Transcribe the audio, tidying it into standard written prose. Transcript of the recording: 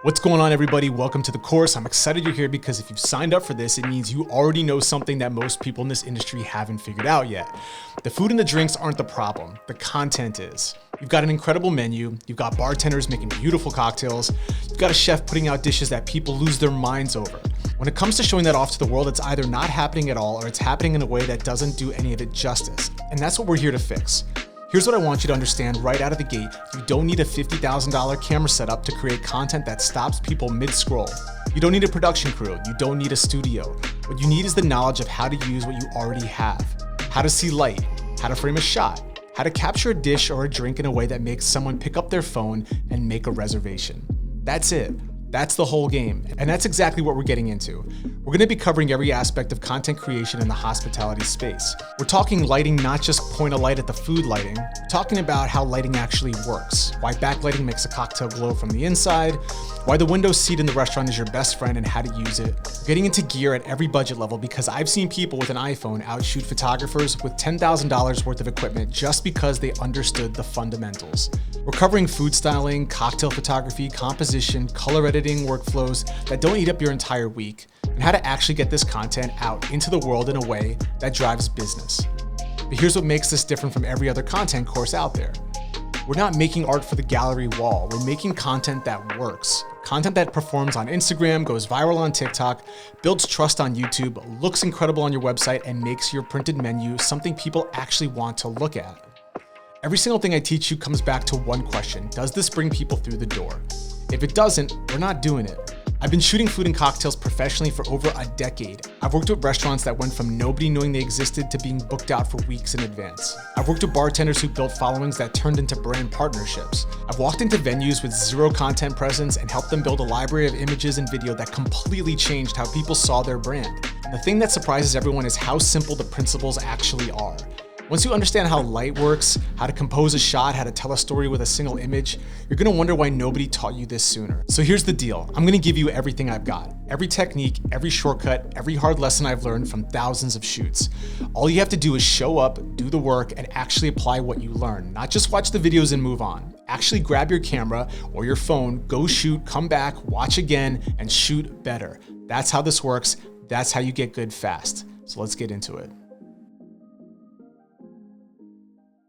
What's going on, everybody? Welcome to the course. I'm excited you're here because if you've signed up for this, it means you already know something that most people in this industry haven't figured out yet. The food and the drinks aren't the problem. The content is. You've got an incredible menu. You've got bartenders making beautiful cocktails. You've got a chef putting out dishes that people lose their minds over. When it comes to showing that off to the world, it's either not happening at all or it's happening in a way that doesn't do any of it justice. And that's what we're here to fix. Here's what I want you to understand right out of the gate. You don't need a $50,000 camera setup to create content that stops people mid-scroll. You don't need a production crew. You don't need a studio. What you need is the knowledge of how to use what you already have. How to see light, how to frame a shot, how to capture a dish or a drink in a way that makes someone pick up their phone and make a reservation. That's it. That's the whole game. And that's exactly what we're getting into. We're going to be covering every aspect of content creation in the hospitality space. We're talking lighting, not just point a light at the food lighting. We're talking about how lighting actually works, why backlighting makes a cocktail glow from the inside, why the window seat in the restaurant is your best friend and how to use it. We're getting into gear at every budget level because I've seen people with an iPhone outshoot photographers with $10,000 worth of equipment just because they understood the fundamentals. We're covering food styling, cocktail photography, composition, color editing workflows that don't eat up your entire week, and how to actually get this content out into the world in a way that drives business. But here's what makes this different from every other content course out there. We're not making art for the gallery wall. We're making content that works. Content that performs on Instagram, goes viral on TikTok, builds trust on YouTube, looks incredible on your website, and makes your printed menu something people actually want to look at. Every single thing I teach you comes back to one question. Does this bring people through the door? If it doesn't, we're not doing it. I've been shooting food and cocktails professionally for over a decade. I've worked with restaurants that went from nobody knowing they existed to being booked out for weeks in advance. I've worked with bartenders who built followings that turned into brand partnerships. I've walked into venues with zero content presence and helped them build a library of images and video that completely changed how people saw their brand. And the thing that surprises everyone is how simple the principles actually are. Once you understand how light works, how to compose a shot, how to tell a story with a single image, you're gonna wonder why nobody taught you this sooner. So here's the deal. I'm gonna give you everything I've got. Every technique, every shortcut, every hard lesson I've learned from thousands of shoots. All you have to do is show up, do the work, and actually apply what you learn. Not just watch the videos and move on. Actually grab your camera or your phone, go shoot, come back, watch again, and shoot better. That's how this works. That's how you get good fast. So let's get into it.